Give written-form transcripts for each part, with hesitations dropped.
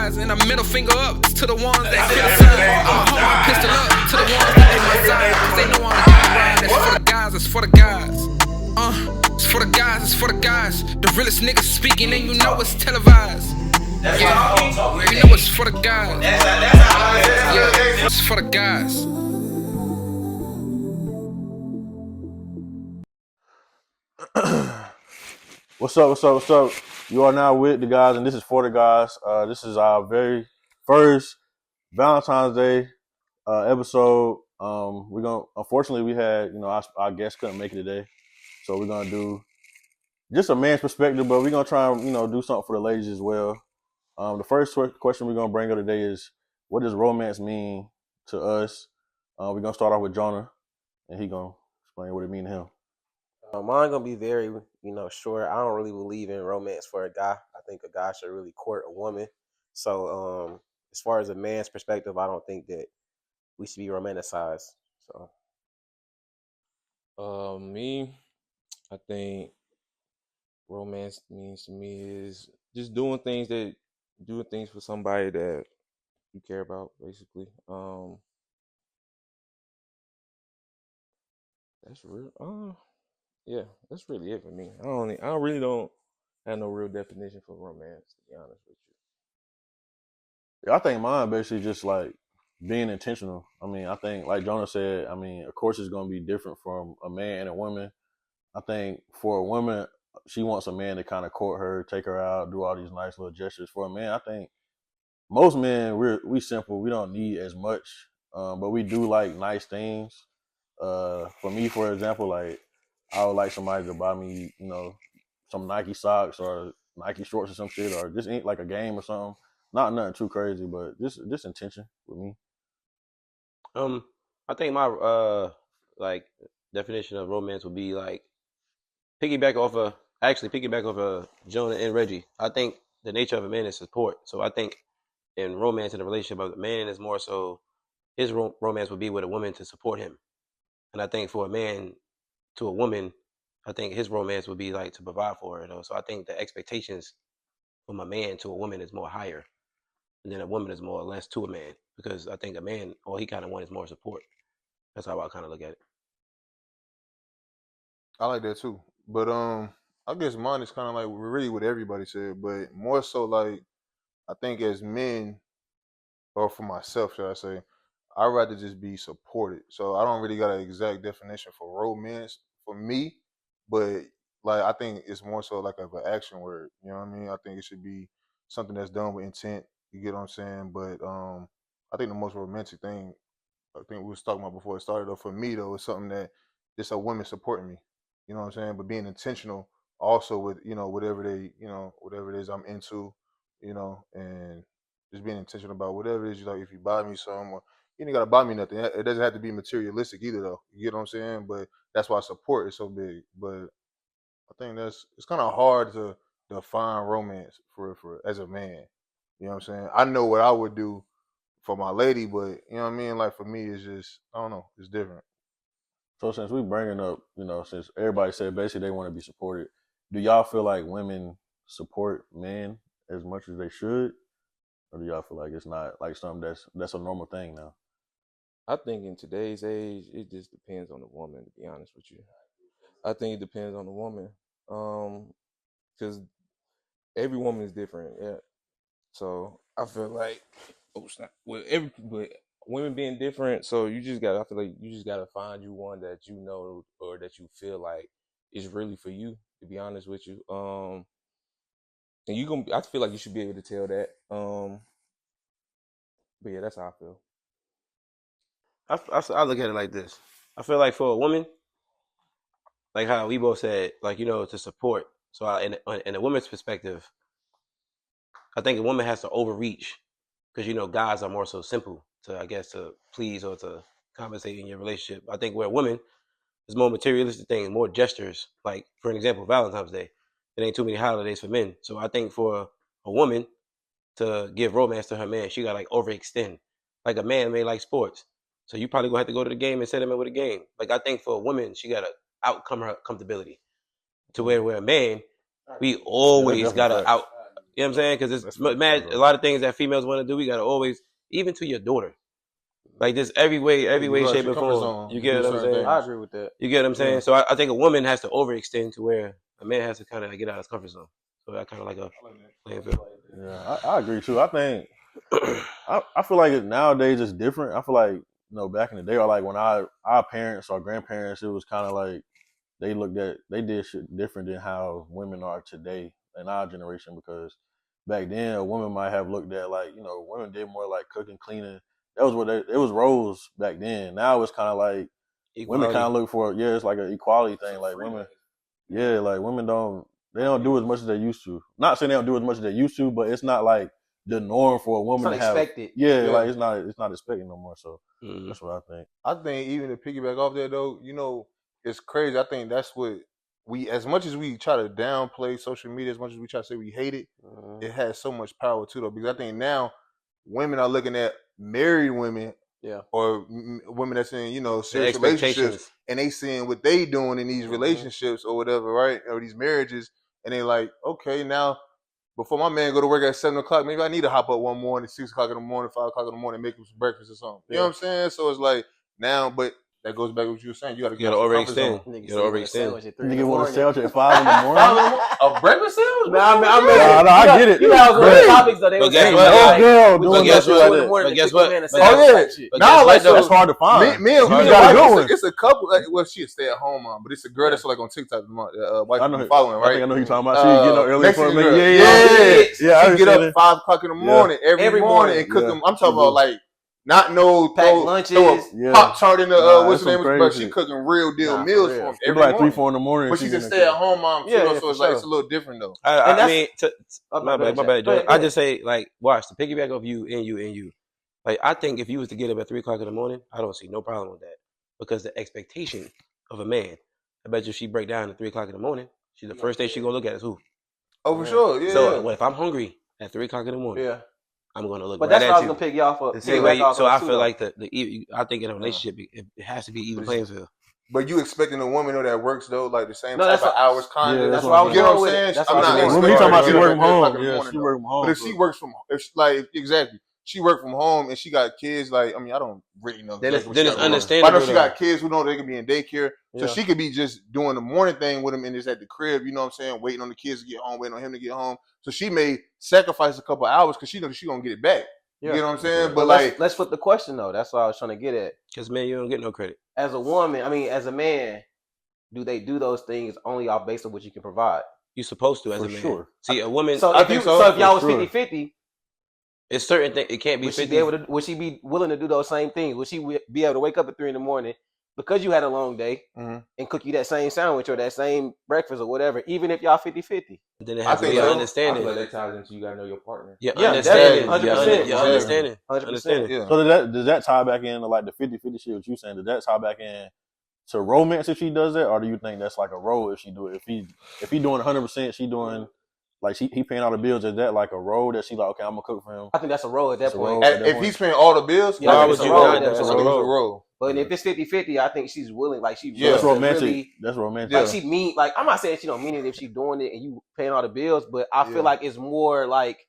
guys, and a middle finger up to the ones that criticize. I'ma hold my pistol up to the ones that on my side, cause they know I'm down to ride. It's for the guys, it's for the guys. It's for the guys, it's for the guys. The realest niggas speaking, and you know it's televised. Yeah, you know it's for the guys. Yeah, it's for the guys. What's up? You are now with the guys, and this is for the guys. This is our very first Valentine's Day episode. Unfortunately, we had, our guest couldn't make it today, so we're gonna do just a man's perspective, but we're gonna try and do something for the ladies as well. The first question we're gonna bring up today is, what does romance mean to us? We're gonna start off with Jonah, and he gonna explain what it means to him. Mine gonna be very, short. I don't really believe in romance for a guy. I think a guy should really court a woman. So, as far as a man's perspective, I don't think that we should be romanticized. So, me, I think romance means to me is just doing things for somebody that you care about, basically. That's real. Yeah, that's really it for me. I don't have no real definition for romance, to be honest with you. Yeah, I think mine basically just like being intentional. I think like Jonah said, of course it's gonna be different from a man and a woman. I think for a woman, she wants a man to kind of court her, take her out, do all these nice little gestures. For a man, I think most men we simple. We don't need as much, but we do like nice things. For me, for example, like I would like somebody to buy me, some Nike socks or Nike shorts or some shit, or just like a game or something. Not nothing too crazy, but just intention with me. I think my definition of romance would be like piggyback off of Jonah and Reggie. I think the nature of a man is support. So I think in romance in a relationship of a man is more so his romance would be with a woman to support him. And I think for a man to a woman, I think his romance would be like to provide for her, So I think the expectations from a man to a woman is more higher, and then a woman is more or less to a man, because I think a man, all he kind of wants is more support. That's how I kind of look at it. I like that too, but I guess mine is kind of like really what everybody said, but more so like I think as men, or for myself, should I say, I'd rather just be supported. So I don't really got an exact definition for romance for me, but like I think it's more so like of an action word. You know what I mean? I think it should be something that's done with intent. You get what I'm saying? But I think the most romantic thing I think we was talking about before it started, though, for me though, is something that just a woman supporting me. You know what I'm saying? But being intentional also with whatever it is I'm into, and just being intentional about whatever it is. Like if you buy me something, or you ain't gotta buy me nothing. It doesn't have to be materialistic either, though. You get what I'm saying? But that's why support is so big. But I think it's kind of hard to define romance for as a man. You know what I'm saying? I know what I would do for my lady, but you know what I mean? Like for me, it's just, I don't know, it's different. So since we bringing up, since everybody said basically they want to be supported, do y'all feel like women support men as much as they should? Or do y'all feel like it's not like something that's a normal thing now? I think in today's age, it just depends on the woman, to be honest with you. I think it depends on the woman. Because every woman is different, yeah. So I feel like with women being different, so I feel like you just gotta find you one that you know or that you feel like is really for you, to be honest with you. And I feel like you should be able to tell that. But yeah, that's how I feel. I look at it like this. I feel like for a woman, like how we both said, like, to support. So in a woman's perspective, I think a woman has to overreach because, guys are more so simple to please or to compensate in your relationship. I think where a woman is more materialistic things, more gestures. Like, for an example, Valentine's Day. It ain't too many holidays for men. So I think for a woman to give romance to her man, she got to like overextend. Like a man may like sports. So you probably gonna have to go to the game and set him in with a game. Like I think for a woman, she gotta outcome her comfortability. To where a man, we always gotta You know what I'm saying? Because it's That's mad. right. A lot of things that females want to do, we gotta always, even to your daughter, like this every way, shape, and form. You get what I'm saying? I agree with that. You get what I'm saying? Yeah. So I think a woman has to overextend to where a man has to kind of get out of his comfort zone. So that kind of like a playing field. Yeah, I agree too. I think I feel like nowadays it's different. I feel like back in the day, or like when our parents or grandparents, it was kind of like they did shit different than how women are today in our generation. Because back then, a woman might have looked at like women did more like cooking, cleaning. That was what it was roles back then. Now it's kind of like women kind of look for it's like an equality thing. Like women, like women don't do as much as they used to. Not saying they don't do as much as they used to, but it's not like the norm for a woman to have. Expected. Yeah, like it's not expected no more. So that's what I think. I think even to piggyback off that though, it's crazy. I think that's what as much as we try to downplay social media, as much as we try to say we hate it, it has so much power too though. Because I think now women are looking at married women, or women that's in serious relationships, and they seeing what they doing in these relationships or whatever, right? Or these marriages, and they like, okay, now before my man go to work at 7 o'clock, maybe I need to hop up one morning, 6 o'clock in the morning, 5 o'clock in the morning, make him some breakfast or something. You know what I'm saying? So it's like now, but that goes back to what you were saying. You got to overextend. You got to overextend. Nigga want a sandwich at 5 in the morning. A breakfast sandwich? Man, I get it. You know, Great. topics though. They But was guess saying, what? like, Girl we doing gonna that get shit you like in the morning But to guess cook what? man a But sandwich Oh, yeah. type shit. But Nah, guess like what, though? That's hard to find. Me and You me gotta and go wife, in. it's a couple. Well, she a stay-at-home mom, but it's a girl that's like on TikTok. Wife I know. following, right? I think I know who you're talking about. She getting up early for Mexican me. girl. Yeah. She get up 5 o'clock in the morning every morning and cook Yeah. them. I'm talking about like not Pack lunches. throw a Pop-Tart in the what's that's the name? some But crazy she shit. cooking real deal Nah, meals for for real. them It's every like 3, morning. 4 in the morning. But she's a stay-at-home mom too, Yeah, so it's for like sure. it's a little different though. I And mean, my bad, Joe. I just say like, watch the piggyback of you and you. Like, I think if you was to get up at 3 o'clock in the morning, I don't see no problem with that because the expectation of a man. I bet you she break down at 3 o'clock in the morning. The first thing she gonna look at is who. Oh, for sure. Yeah. So if I'm hungry at 3 o'clock in the morning, I'm gonna look. But right that's at what I was you. gonna pick you off of. The same way, so I feel like I think in a relationship it has to be even playing field. But you expecting a woman that works though, like the same No, type that's of what- hours, kind Yeah, of. that's You what I was get what I'm going with it. saying? That's I'm what not I was expecting going When you talking her about to she get up work at from 3 o'clock home, in the yeah, morning, she though. work from home. But if she works from, exactly, she work from home and she got kids. Like, I mean, I don't really know. Then exactly it's what she got going on. understandable. But I know she though. got kids who know they can be in daycare, so she could be just doing the morning thing with them and just at the crib. You know what I'm saying? Waiting on the kids to get home, waiting on him to get home. So she may sacrifice a couple of hours because she knows she gonna get it back. You know what I'm saying? But like, let's flip the question though. That's what I was trying to get at. Because man, you don't get no credit. As a woman, I mean, as a man, do they do those things only off based on what you can provide? You're supposed to as For a man. sure. See, a woman. So I if think you, so, so if y'all was for sure. 50-50, It's certain things. It can't be would she 50. be able to? Would she be willing to do those same things? Would she be able to wake up at 3 in the morning because you had a long day and cook you that same sandwich or that same breakfast or whatever, even if y'all 50-50? Then it has to think be an so. understanding. I feel like that ties into you gotta know your partner. Your Yeah, understanding. definitely, 100%. Your understanding. 100%. Understanding. yeah. So does that tie back in to like the 50-50 shit? What you saying? Does that tie back in to romance if she does that, or do you think that's like a role if she do it? If he doing 100%, she doing like he paying all the bills. Is that like a role that she like? Okay, I'm gonna cook for him. I think that's a role at that It's a point. role. If he's paying all the bills, Yeah, I think would it's you a role. not? I think That's it's a a role. role. But if it's 50-50, I think she's willing. Like she, Yeah. That's romantic. Really, That's romantic. like she mean. Like I'm not saying she don't mean it if she doing it and you paying all the bills, but I feel like it's more like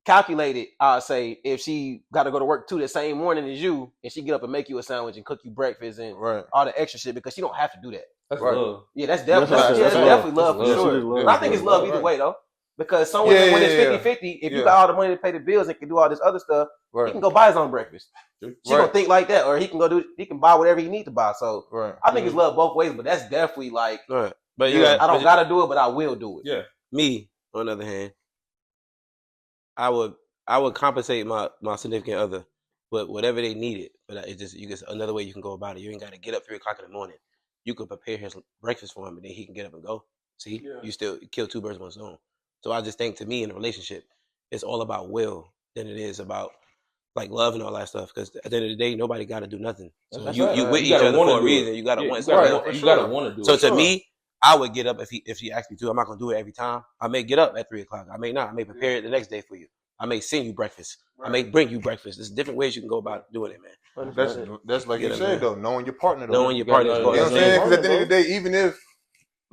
calculated. I'd say if she got to go to work too the same morning as you, and she get up and make you a sandwich and cook you breakfast and Right. all the extra shit because she don't have to do that. That's Right. love. Yeah, that's definitely That's that's love. definitely love That's for love. sure. She just love. But I think it's love either Right. way though. Because some women, when it's 50-50, if you got all the money to pay the bills and can do all this other stuff, he Right. can go buy his own breakfast. She Right. gonna think like that, or he can buy whatever he need to buy. So Right. I think it's love both ways, but that's definitely like Right. But you Yeah. got. I don't gotta do it, but I will do it. Yeah. Me, on the other hand, I would compensate my significant other with whatever they needed. But it's just another way you can go about it. You ain't got to get up 3 o'clock in the morning. You could prepare his breakfast for him, and then he can get up and go. See, you still kill two birds with one stone. So I just think to me in a relationship, it's all about will than it is about like love and all that stuff. Because at the end of the day, nobody got to do nothing. So That's you right. with You each gotta other wanna for a do it. reason. You got to want You gotta, something. you gotta want to do So it. to me, I would get up if she asked me to. I'm not gonna do it every time. I may get up at 3 o'clock. I may not. I may prepare it the next day for you. I may send you breakfast. I may bring you breakfast. There's different ways you can go about doing it, man. That's like you Yeah, said man. though, knowing your partner though. Knowing your partner. You know what I'm saying? Because at the end of the day, even if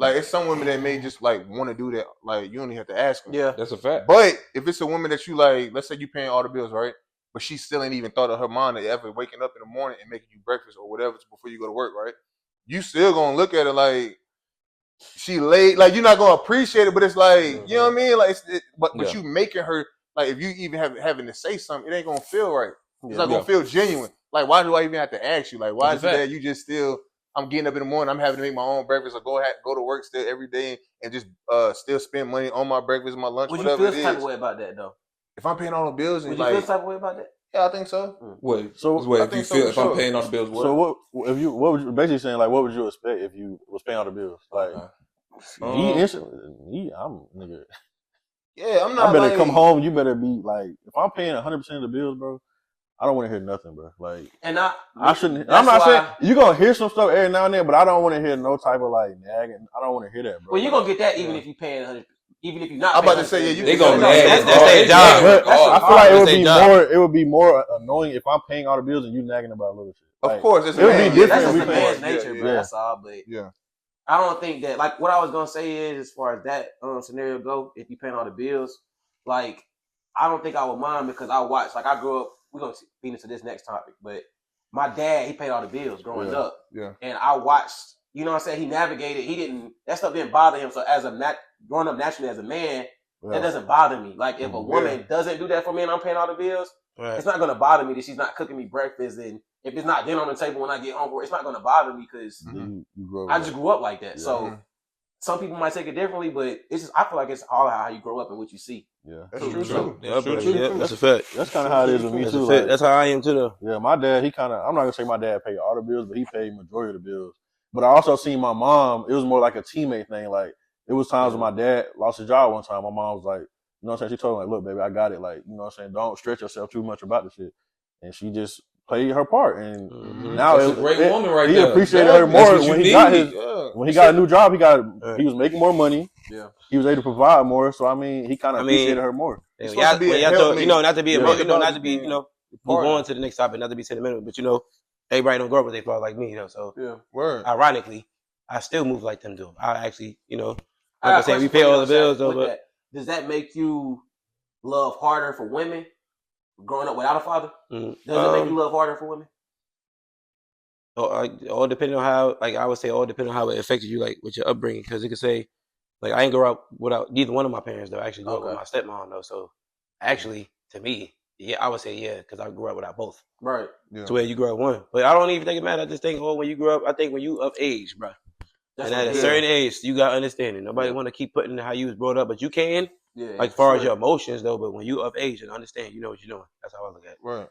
Like it's some women that may just like want to do that. Like you only have to ask them. Yeah. That's a fact. But if it's a woman that you like, let's say you paying all the bills, right? But she still ain't even thought of her mind of ever waking up in the morning and making you breakfast or whatever before you go to work, right? You still gonna look at it like she late. Like you're not gonna appreciate it, but it's like you know what I mean. Like, but you making her like if you even having to say something, it ain't gonna feel right. It's not gonna feel genuine. Like why do I even have to ask you? Like why is it that you just still? I'm getting up in the morning. I'm having to make my own breakfast or go to work still every day and just still spend money on my breakfast, my lunch, Would whatever you it feel is. some type of way about that though? If I'm paying all the bills and Would you feel some type of way about that? Yeah, I think so. Wait, So wait, I if you think so, feel for if sure. I'm paying all the bills, So what would you basically saying like what would you expect if you was paying all the bills? Like I'm nigga. Yeah, I'm not. I better like, come home. You better be like if I'm paying 100% of the bills, bro. I don't want to hear nothing, bro. Like, and I shouldn't. I'm not saying you're gonna hear some stuff every now and then, but I don't want to hear no type of like nagging. I don't want to hear that, bro. Well, you're gonna get that even if you paying 100, even if you're not. I'm about to say, yeah, you they can gonna say nag. That's their job. But I feel like That's it would be more annoying if I'm paying all the bills and you nagging about little shit. Of Like, course, it's it would be different. That's if just we the paying. man's nature, bro. That's all. But yeah, I don't think that like what I was gonna say is as far as that scenario go, if you paying all the bills, like I don't think I would mind because I watched. Like I grew up. We're gonna feed into this next topic, but my dad he paid all the bills growing up, and I watched. You know what I'm saying? He navigated. He didn't. That stuff didn't bother him. So as growing up naturally as a man, that doesn't bother me. Like if a woman doesn't do that for me and I'm paying all the bills, it's not gonna bother me that she's not cooking me breakfast, and if it's not dinner on the table when I get home, it's not gonna bother me because I just grew up like that. So some people might take it differently, but it's just I feel like it's all how you grow up and what you see. Yeah, that's true. Yeah, that's a fact. That's kind of how it is with me too. Like, that's how I am too, though. Yeah, my dad, he kind of. I'm not gonna say my dad paid all the bills, but he paid majority of the bills. But I also seen my mom. It was more like a teammate thing. Like it was times when my dad lost his job one time. My mom was like, you know what I'm saying? She told him like, look, baby, I got it. Like, you know what I'm saying? Don't stretch yourself too much about the shit. And she just played her part. And now that's a great woman right he there. appreciated her more when he got his. Yeah. When he got a new job, he was making more money. Yeah, he was able to provide more. So I mean, he kind of appreciated her more. Not to be move on to the next topic, not to be sentimental, but everybody don't grow up with their father like me, So ironically, I still move like them do. I actually, like I said, we pay all the bills though. But does that make you love harder for women growing up without a father? Does it make you love harder for women? All depending on how, like I would say, all depending on how it affected you, like with your upbringing, because it could say, like I ain't grow up without neither one of my parents though. I actually grew up with my stepmom though. So actually, to me, I would say because I grew up without both. Right. Yeah. So where you grew up one, but I don't even think it matters. I just think, when you grew up, I think when you of age, bro, and at a certain age, you got understanding. Nobody want to keep putting how you was brought up, but you can. Yeah. Like as far as your emotions though, but when you of age and understand, you know what you're doing. That's how I look at it. Right.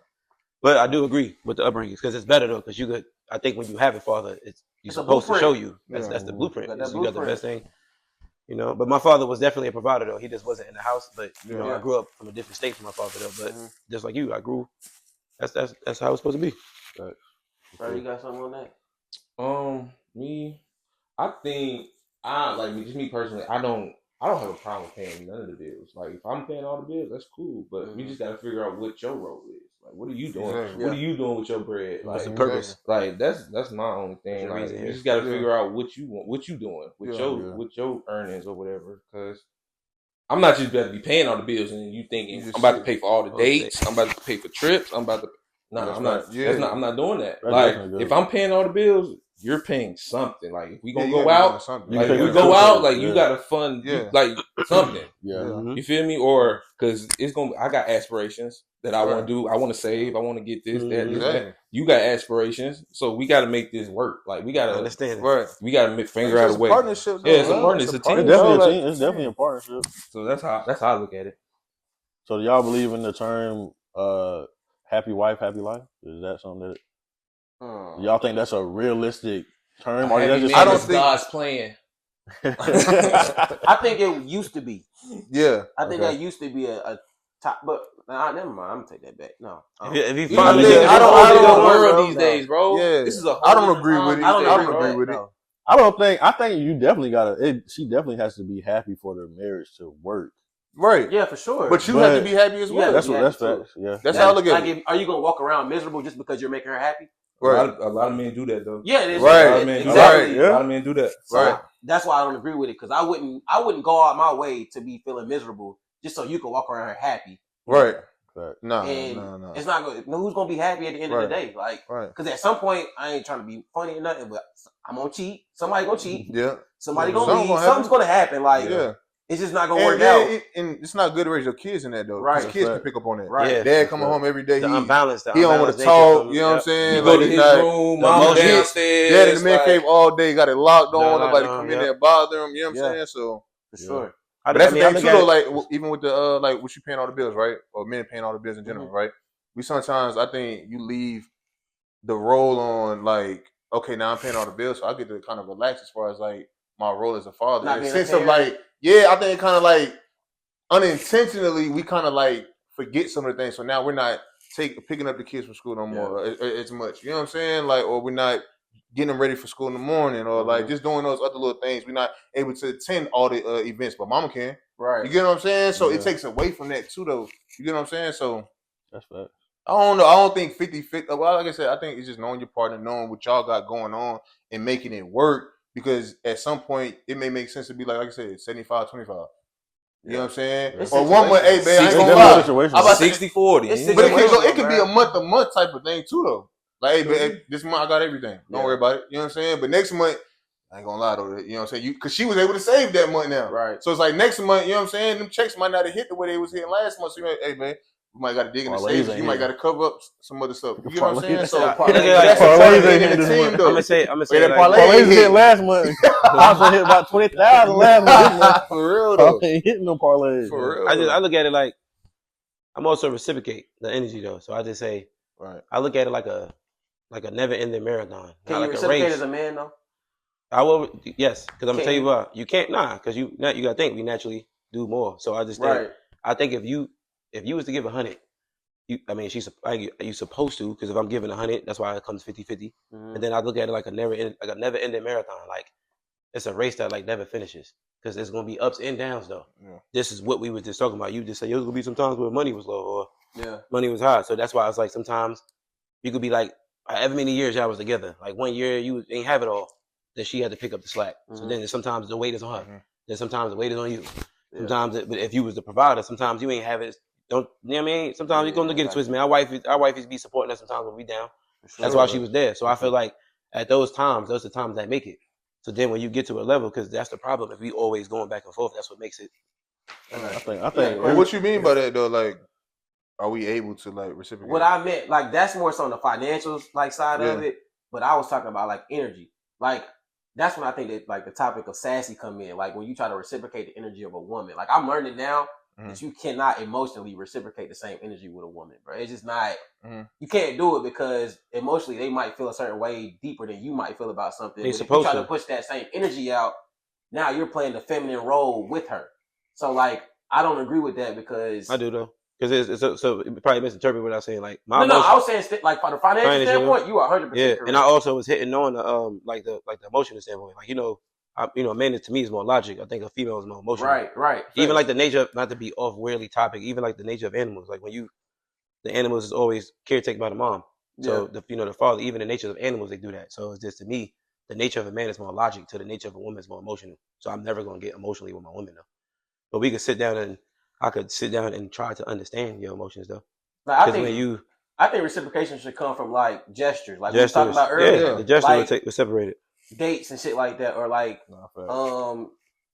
But I do agree with the upbringing because it's better though, because you could. I think when you have a father, you're supposed to show you. That's the blueprint. You got the best thing. But my father was definitely a provider though. He just wasn't in the house. But I grew up from a different state from my father though. But just like you, I grew. That's how it's supposed to be. Right. You got something on that? Me, I think just me personally, I don't have a problem paying none of the bills. Like if I'm paying all the bills, that's cool. But we just gotta figure out what your role is. Like what are you doing? Exactly. What are you doing with your bread? What's Like the purpose? Like that's my only thing. Like you just gotta figure out what you want, what you doing with your earnings or whatever. Because I'm not just about to be paying all the bills and you thinking I'm about to pay for all the dates. I'm about to pay for trips. I'm about to. No, I'm not. I'm not doing that. Like if I'm paying all the bills, you're paying something. Like if we gonna go out, like if we go out, like you gotta fund like something. You feel me? Or because it's gonna. I got aspirations that I want to do. I want to save. I want to get this, that. You got aspirations, so we got to make this work. Like we got to understand. Right. We got to figure out a way. Partnership. Yeah, it's a partnership. It's a team. It's definitely a partnership. So that's how I look at it. So do y'all believe in the term happy wife, happy life? Is that something that y'all think that's a realistic term? Or I don't think God's plan. I think it used to be. Yeah. I think that used to be a top, but never mind. I'm gonna take that back. No. If you finally I don't world these days, bro. Yeah. This is a I don't agree with it. I don't agree with it. I think you definitely gotta. She definitely has to be happy for their marriage to work. Right. Yeah, for sure. But you have to be happy as well. That's facts. Yeah. That's how I look at it. Are you gonna walk around miserable just because you're making her happy? Right. A lot of men do that though. Yeah, it is. Right. Exactly. A lot of men do that. So Right. that's why I don't agree with it, because I wouldn't go out my way to be feeling miserable just so you can walk around here happy. Right. Right. No. It's not going. Who's gonna be happy at the end of the day? Like, because at some point, I ain't trying to be funny or nothing, but I'm gonna cheat. Somebody gonna cheat. Yeah. Somebody gonna leave. Something's gonna happen. Like, it's just not gonna work out. And it's not good to raise your kids in that though. Right. Because kids can pick up on that. Right. Yeah. Dad coming home every day. The unbalanced. He don't want to talk. You know what I'm saying? You go to his room, mom downstairs. Dad in the man cave all day. Got it locked on. Nobody come in there and bother him. You know what I'm saying? So for sure. But that's the thing too, though. Like even with the like, what you paying all the bills, right? Or men paying all the bills in general, right? We sometimes, I think, you leave the role on like, okay, now I'm paying all the bills, so I get to kind of relax as far as like my role as a father. In the sense of like, I think kind of like unintentionally we kind of like forget some of the things. So now we're not picking up the kids from school no more as much. You know what I'm saying? Like, or we're not getting them ready for school in the morning, or like just doing those other little things. We're not able to attend all the events, but mama can. Right. You get what I'm saying? So it takes away from that too, though. You get what I'm saying? So that's fact. I don't know. I don't think 50-50. Well, like I said, I think it's just knowing your partner, knowing what y'all got going on, and making it work. Because at some point, it may make sense to be like I said, 75-25. You know what I'm saying? Or 1 month, hey, man, I ain't gonna lie. 60-40. But it could be a month-to-month type of thing too, though. Like, hey, this month I got everything. Don't worry about it. You know what I'm saying? But next month, I ain't gonna lie though. You know what I'm saying? Because she was able to save that month now. Right. So it's like next month, you know what I'm saying? Them checks might not have hit the way they was hitting last month. So you're like, hey, man, we might got to dig in the savings. You might got to cover up some other stuff. You know what I'm saying? So that's the team, though. I'm gonna say parlays hit last month. I was hit about 20,000 last month. For real though. I ain't hitting no parlays. For real. I look at it like I'm also reciprocate the energy though. So I just say, I look at it like a never-ending marathon. Can you like reciprocate a race. as a man though? I will, yes, because I'm gonna tell you what, you can't, because you gotta think we naturally do more. So I just think, I think if you was to give 100, you supposed to, because if I'm giving 100, that's why it comes 50-50. And then I look at it like a never-ending marathon. Like it's a race that like never finishes, because there's gonna be ups and downs though. This is what we were just talking about. You just say there's gonna be some times where money was low or money was high. So that's why it's like sometimes you could be like, however many years y'all was together, like 1 year you ain't have it all. Then she had to pick up the slack. So then sometimes the weight is on her. Then sometimes the weight is on you. Sometimes, but if you was the provider, sometimes you ain't have it. Don't you know what I mean? Sometimes you gonna get it twisted, man. Our wife is be supporting us sometimes when we down. That's why she was there. So I feel like at those times, those are the times that make it. So then when you get to a level, because that's the problem. If we always going back and forth, that's what makes it. I think. What you mean by that though? Like, are we able to like reciprocate? What I meant, like, that's more so on the financial like side of it. But I was talking about like energy, like. That's when I think that like the topic of sassy come in. Like when you try to reciprocate the energy of a woman. Like I'm learning now that you cannot emotionally reciprocate the same energy with a woman, bro. It's just not. You can't do it because emotionally they might feel a certain way deeper than you might feel about something. They if you try to push that same energy out, now you're playing the feminine role with her. So like I don't agree with that because I do though. Because it's so it probably misinterpret what I was saying. Like I was saying like from the financial standpoint, you are 100%. Correct. And I also was hitting on the like the emotional standpoint. Like a man to me is more logic. I think a female is more emotional. Right. Even like the nature of, not to be off weirdly topic. Even like the nature of animals. Like when the animals is always caretaken by the mom. So the father, even the nature of animals, they do that. So it's just to me, the nature of a man is more logic. To the nature of a woman is more emotional. So I'm never gonna get emotionally with my woman though. But we could sit down and. I could sit down and try to understand your emotions, though. Like, I think reciprocation should come from like gestures, like we were talking about earlier. The gesture was separated. Dates and shit like that, or like,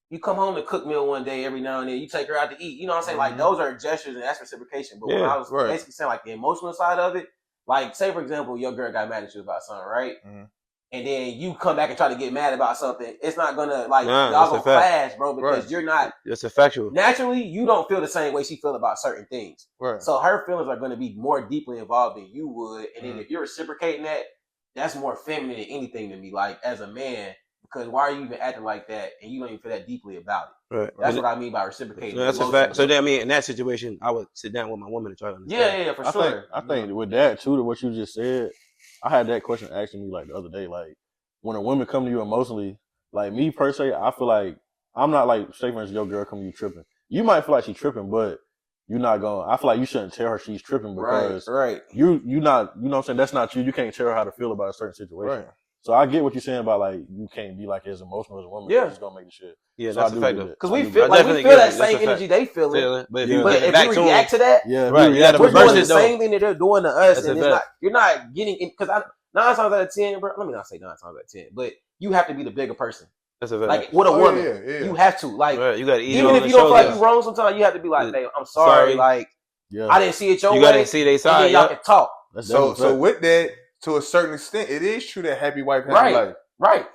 you come home to cook meal one day every now and then. You take her out to eat. You know what I'm saying? Like those are gestures and that's reciprocation. But when I was basically saying like the emotional side of it, like say for example, your girl got mad at you about something, right? And then you come back and try to get mad about something, it's not gonna like y'all gonna clash, bro, because you're not. It's a factual. Naturally, you don't feel the same way she feel about certain things. So her feelings are gonna be more deeply involved than you would. And then if you're reciprocating that, that's more feminine than anything to me. Like as a man, because why are you even acting like that and you don't even feel that deeply about it? Right. That's what I mean by reciprocating. That's a fact. So then, I mean, in that situation, I would sit down with my woman to try to understand. Yeah, for sure. I think with that too, to what you just said, I had that question asking me like the other day, like when a woman come to you emotionally, like me per se, I feel like I'm not like, say for instance, your girl come to you tripping. You might feel like she's tripping, but you're not going. I feel like you shouldn't tell her she's tripping because you not, you know what I'm saying? That's not you. You can't tell her how to feel about a certain situation. So I get what you're saying about like you can't be like as emotional as a woman. Yeah. It's gonna make the shit. Yeah, So that's I a do fact get though. it. Because I we do feel get like it. we definitely feel get that it. same That's a energy they feeling. But if Yeah. you But give it if back we to react them, to that, Yeah, Right, dude, you gotta we're reverse doing it, the though. same thing that they're doing to us, That's and a it's not. fact. You're not getting it because 9 times out of 10, bro. Let me not say 9 times out of 10, but you have to be the bigger person. That's a fact. Like with a Oh, woman, yeah. you have to like. Right, you got to ease Even on if the you don't feel like shoulders. you're wrong, sometimes you have to be like, Yeah. "Babe, I'm sorry. Sorry. Like Yeah. I didn't see it your You way." gotta see they and side. then y'all Yep. can talk. That's So definitely a fact. with that, to a certain extent, it is true that happy wife, happy Right. life. Right.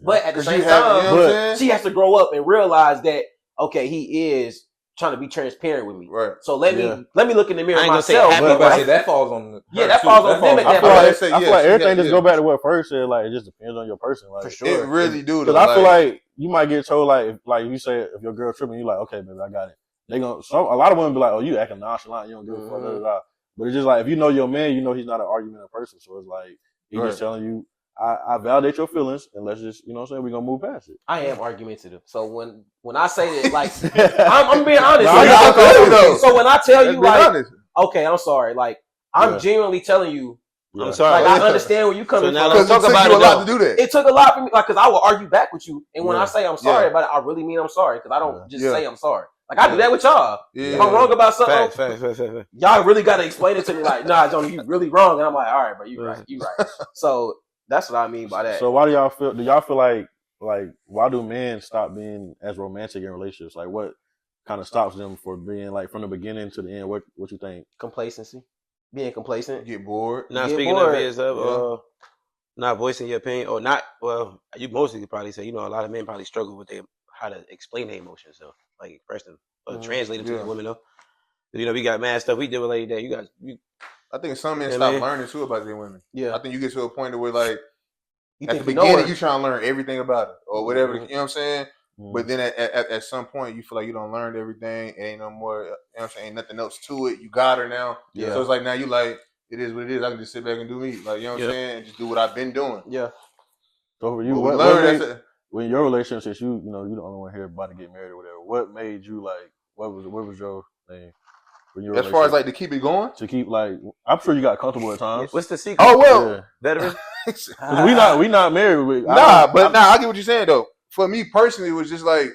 But at the 'Cause same you have, time, you know what I'm saying? she has to grow up and realize that okay, he is trying to be transparent with me. Right. So let Yeah. me look in the mirror I ain't gonna say myself. happy, But but I say that falls on the Yeah, her, that too. falls on them at I that feel point. like, say, I feel like yeah, everything just yeah. go back to what first said. Like it just depends on your person. Like For sure. It really do. because Though. I feel like you might get told like if you say if your girl tripping, you like okay, baby, I got it. They gonna a lot of women be like, oh, you acting nonchalant, you don't give a fuck, da, da, da. But it's just like if you know your man, you know he's not an argumentative person. So it's like he's just telling you, I validate your feelings, and let's just you know what I'm saying we're gonna move past it. I am argumentative. So when I say that, like I'm being honest. No, So, I feel you, though. so when I tell Let's you be like, honest. okay, I'm sorry. Like I'm genuinely telling you, I'm sorry. like I understand where you coming So now from. let's Because talk it took about you it, a lot though. to do that. It took a lot for me, like, because I will argue back with you, and when I Yeah. say I'm sorry Yeah. about it, I really mean I'm sorry, because I don't just Yeah. say I'm sorry. Like I do that with y'all. Yeah. If I'm wrong about something, Facts. y'all really got to explain it to me. Like, nah, John, you really wrong, and I'm like, all right, bro, you right. So that's what I mean by that. So why do y'all feel? Do y'all feel like why do men stop being as romantic in relationships? Like what kind of stops them for being like from the beginning to the end? What you think? Complacency, being complacent. Get bored. Not Get speaking bored. of yourself, not voicing your opinion, or not. Well, you mostly could probably say, you know, a lot of men probably struggle with how to explain their emotions, though, like express them, or translate them to the women, though. You know, we got mad stuff we did with Lady Day. I think some men Yeah, stop man. learning too about their women. Yeah. I think you get to a point where like You at think the you know beginning her. you trying to learn everything about it or whatever. You know what I'm saying? Mm. But then at some point you feel like you don't learn everything. It ain't no more. You know what I'm saying? Ain't nothing else to it. You got her now. Yeah. So it's like now you like it is what it is. I can just sit back and do me. Like you know what I'm saying? And just do what I've been doing. Yeah. So for you, But we what learned made, when your relationship, since you know you the only one here about to get married or whatever, what made you like? What was your thing? as far as like to keep it going. To keep like, I'm sure you got comfortable at times. What's the secret? Oh well, Yeah. Veteran? 'Cause we not married. I get what you're saying though. For me personally, it was just like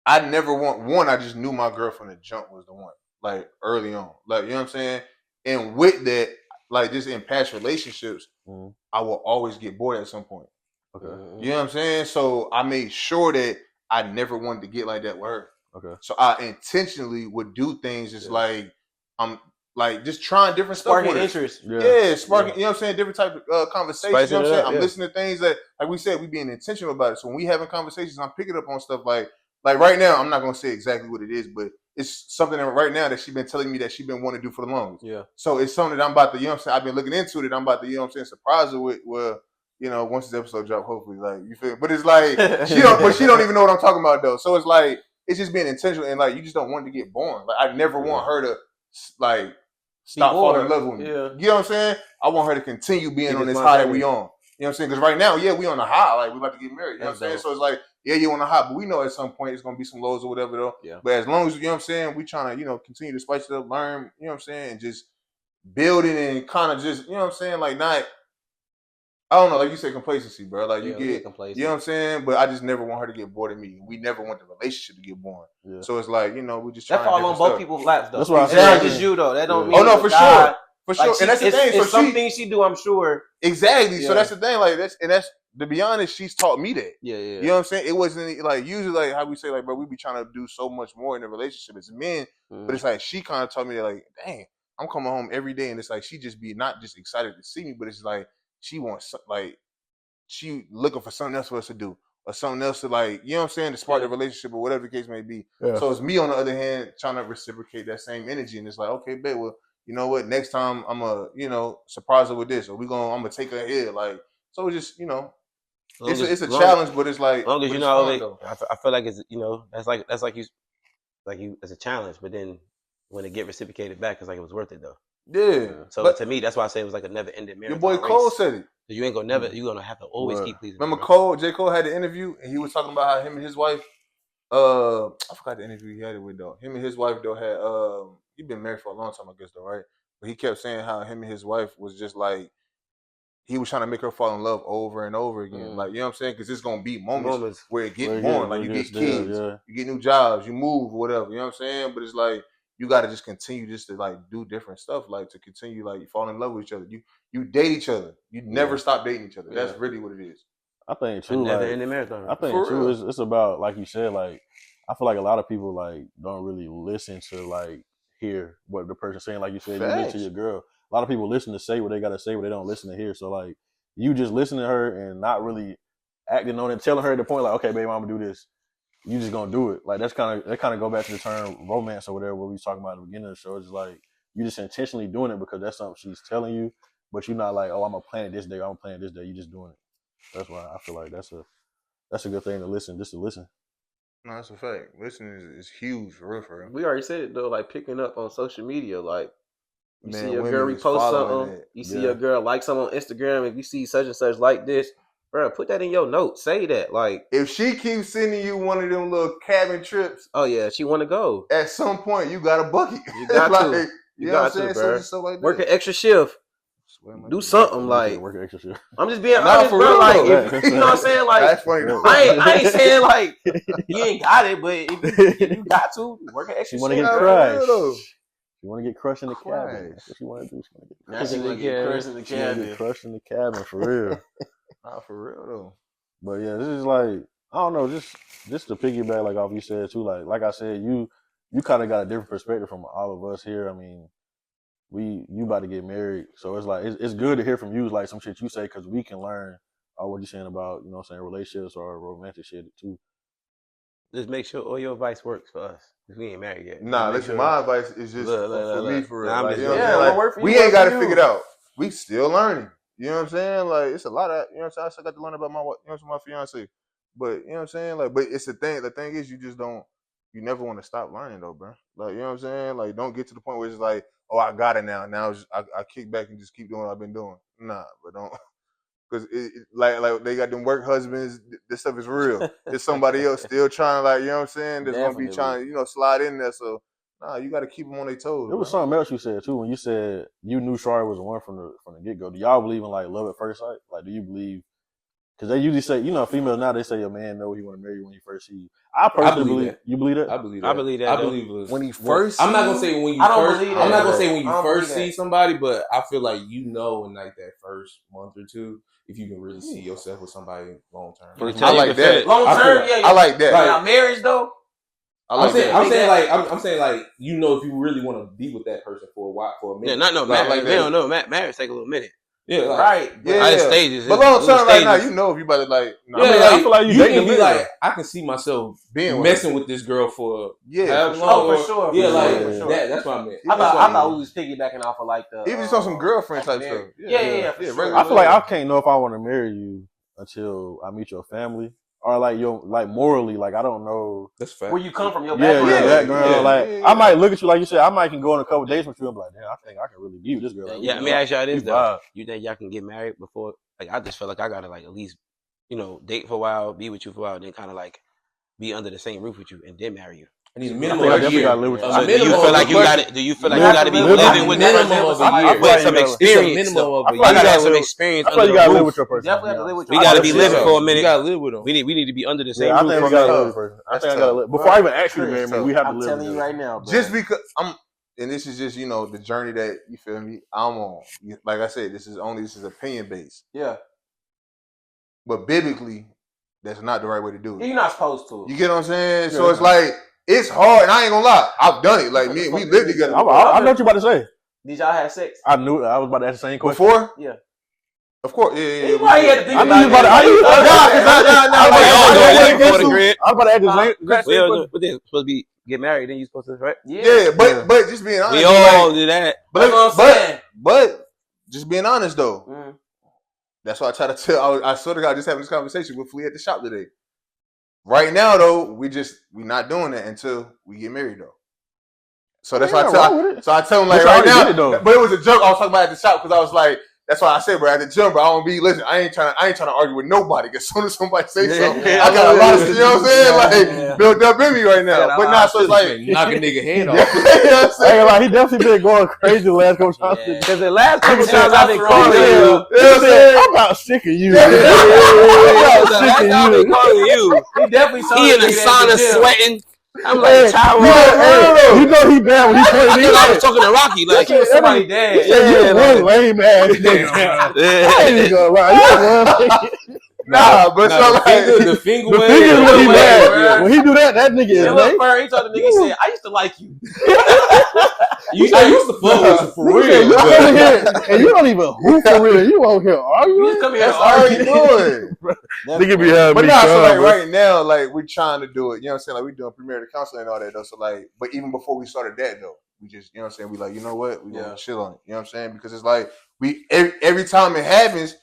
I never want one. I just knew my girl from the jump was the one. Like early on, like you know what I'm saying. And with that, like just in past relationships, I will always get bored at some point. Okay. You know what I'm saying? So I made sure that I never wanted to get like that with her. Okay. So I intentionally would do things just like I'm like just trying different Sparking stuff with interest. sparking. You know what I'm saying? Different type of conversations. Spicing You know what I'm it saying? up, I'm listening to things that, like we said, we being intentional about it. So when we having conversations, I'm picking up on stuff like right now. I'm not gonna say exactly what it is, but it's something that right now that she's been telling me that she's been wanting to do for the longest. Yeah. So it's something that I'm about to, you know what I'm saying? I've been looking into it. I'm about to, you know what I'm saying, surprise her with. Well, you know, once this episode drop, hopefully, like you feel. But it's like she don't even know what I'm talking about though. So it's like it's just being intentional and like you just don't want it to get boring. Like I never want her to like stop falling in love with me. Yeah. You know what I'm saying? I want her to continue being Keep on this this high that mindset. we on. You know what I'm saying? Because right now, we on the high. Like we about to get married. You know what I'm saying? So it's like, you on the high, but we know at some point it's gonna be some lows or whatever though. Yeah. But as long as you know what I'm saying, we trying to, you know, continue to spice it up, learn, you know what I'm saying, and just building and kind of just, you know what I'm saying, like not, I don't know, like you said, complacency, bro. Like you get complacent. you know what I'm saying? But I just never want her to get bored of me. We never want the relationship to get boring. Yeah. So it's like, you know, we just trying That fall on different both stuff. people's laps though. That's what I It's said. not just you though. That don't mean Oh no, for God, sure. For sure. like, And that's the it's, thing. it's So some things she do, I'm sure. exactly. Yeah. So that's the thing. Like that's to be honest, she's taught me that. Yeah. You know what I'm saying? It wasn't like usually like how we say like, bro, we be trying to do so much more in a relationship as men, but it's like she kind of taught me that like, dang, I'm coming home every day, and it's like she just be not just excited to see me, but it's like she wants like she looking for something else for us to do or something else to like, you know what I'm saying, to spark the relationship or whatever the case may be. Yeah. So it's me on the other hand trying to reciprocate that same energy, and it's like, okay, babe, well, you know what? Next time I'm a, you know, surprise her with this, or I'm gonna take her here, like. So it's just, you know. It's a challenge, but it's like As long as but you it's know, fun, like, though. I feel like it's, you know, that's like you as a challenge, but then when it get reciprocated back, it's like it was worth it though. Yeah. So but to me, that's why I say it was like a never ending your marathon boy race. Cole said it. You ain't gonna you're gonna have to always Right. keep pleasing. Remember bro. Cole? J. Cole had the interview, and he was talking about how him and his wife. I forgot the interview he had it with though. Him and his wife though had he been married for a long time, I guess though, right? But he kept saying how him and his wife was just like he was trying to make her fall in love over and over again. Like, you know what I'm saying? Because it's gonna be moments where it get boring. Like, you get kids, you get new jobs, you move, whatever. You know what I'm saying? But it's like you got to just continue just to like do different stuff, like to continue like fall in love with each other. You date each other. You never stop dating each other. That's really what it is. I think too. Like, I think too. It's about, like you said. Like, I feel like a lot of people like don't really listen to like hear what the person's saying. Like you said, you listen to your girl. A lot of people listen to say what they gotta say, but they don't listen to hear. So like, you just listen to her and not really acting on it, telling her at the point like, okay, baby, I'm gonna do this. You just gonna do it. Like that kind of go back to the term romance or whatever what we was talking about at the beginning of the show. It's like you just intentionally doing it because that's something she's telling you, but you're not like, oh, I'm gonna plan it this day, I'm gonna plan it this day. You just doing it. That's why I feel like that's a good thing to listen, just to listen. No, that's a fact. Listening is huge for real. We already said it though, like picking up on social media, like. You see your girl repost something. You see your girl like something on Instagram. If you see such and such like this, bro, put that in your notes. Say that. Like, if she keeps sending you one of them little cabin trips, oh yeah, she want to go. At some point, you got a bucket. You got like, to. You know what I'm saying? Bro. So like work an extra shift. Do something like. Work an extra shift. I'm just being honest, bro. Real, like, if, you know what I'm saying? Like, that's funny. I ain't saying like you ain't got it, but if you got to work an extra shift. You want to get crushed. You want to get crushed in the cabin. That's what you want to do. She want to get crushed in the cabin. Get crushed in the cabin for real. Not for real though. But yeah, this is like, I don't know, just to piggyback like off you said too. Like I said, you kind of got a different perspective from all of us here. I mean, you about to get married, so it's like it's good to hear from you like some shit you say because we can learn what you're saying about, you know what I'm saying, relationships or romantic shit too. Just make sure all your advice works for us. Cause we ain't married yet. Nah, listen, my advice is just for me for real. Nah, like, you know like, we ain't got to figure it out. We still learning. You know what I'm saying? Like, it's a lot of, you know what I'm saying? I still got to learn about my fiance. But, you know what I'm saying? Like, but it's the thing. The thing is, you never want to stop learning though, bro. Like, you know what I'm saying? Like, don't get to the point where it's like, oh, I got it now. Now I kick back and just keep doing what I've been doing. Nah, but don't. Because like they got them work husbands. This stuff is real. There's somebody else still trying to, like, you know what I'm saying? That's going to be trying to, slide in there. So, nah, you got to keep them on their toes. There was something else you said, too, when you said you knew Shari was the one from the get-go. Do y'all believe in, like, love at first sight? Like, do you believe? Because they usually say, females now, they say a man know he want to marry you when he first see you. I personally believe that. You believe that? I believe that. I believe it. When he first I'm not going to say when you first. I'm not going to say when you first see somebody, but I feel like in like that first month or two, if you can really see yourself with somebody long term. I like that. Long term, yeah. I like that. Like, now marriage though. I'm saying like if you really want to be with that person for a while, for a minute. Yeah, no, marriage take a little minute. Yeah, like, right. Yeah, stages. But long term, right now, if you better like. I feel like you can be like, I can see myself messing with this girl for for sure. Yeah, like that's what I meant. I thought we was piggybacking off of like the even just on some girlfriend type stuff. Yeah. Sure. I feel like I can't know if I want to marry you until I meet your family. Or like morally, like I don't know. That's fact. Where you come from, your background. Your background. I might look at you like you said. I might can go on a couple dates with you and be like, damn, I think I can really be with this girl. Like, let me ask y'all this though. You think y'all can get married before? Like, I just feel like I gotta like at least, date for a while, be with you for a while, then kind of like be under the same roof with you, and then marry you. I need a minimum of a year. So do you feel like you got it? Do you feel like you got to be living with that person with some experience? I got to have some experience. I feel you got to live with your person. Definitely have to live with your person. We got to be living for a minute. You got to live with them. We need to be under the same roof. I think we got to live with the person. I think I got to live. Before I even ask you to marry me, we have to live. I'm telling you right now, bro. Just because and this is just the journey that you feel me. I'm on. Like I said, this is opinion based. Yeah. But biblically, that's not the right way to do it. You're not supposed to. You get what I'm saying? So it's like. It's hard, and I ain't gonna lie. I've done it. Like we lived together. I know what you about to say. Did y'all have sex? I knew it. I was about to ask the same question. Before? Yeah. Of course. Yeah. Why you had to think about it? I was about to ask the same. But they're supposed to be get married, then you supposed to, right? Yeah, but just being honest. We all do that. But just being honest though. That's why I try to tell. I sort of got just having this conversation with Flea at the shop today. Right now, though, we not doing that until we get married, though. So that's why I tell him like right now. But it was a joke I was talking about at the shop because I was like, That's why I said, bro, at the gym, bro, I don't be listen. I ain't trying to argue with nobody. Cause as soon as somebody say something, I got a lot of, you know what I'm saying, like built up in me right now. But nah, so it's like knock a nigga head off. you know what I'm saying? Like, he definitely been going crazy the last couple times. Because the last couple times I've been calling you. you. I'm about sick of you. He He in the sauna sweating. I'm like, you know he bad when he playing. I was talking to Rocky. Like, he was somebody dead. Yeah, lame ass. I ain't gonna lie. Nah, but so like the finger The thing is when he mad. When he do that nigga is lame. He told the nigga, he said, I used to like you. I used to fuck with you for real. You come in here and you don't even hoop for real. You over here arguing. You just come here that's and all argue. you doing. Nigga be having But me nah, so like dumb, right now, like we're trying to do it. You know what I'm saying? Like we doing premarital counseling and all that though. So like, but even before we started that though, we just, you know what I'm saying? We like, you know what? We gonna chill on it. You know what I'm saying? Because it's like we every time it happens,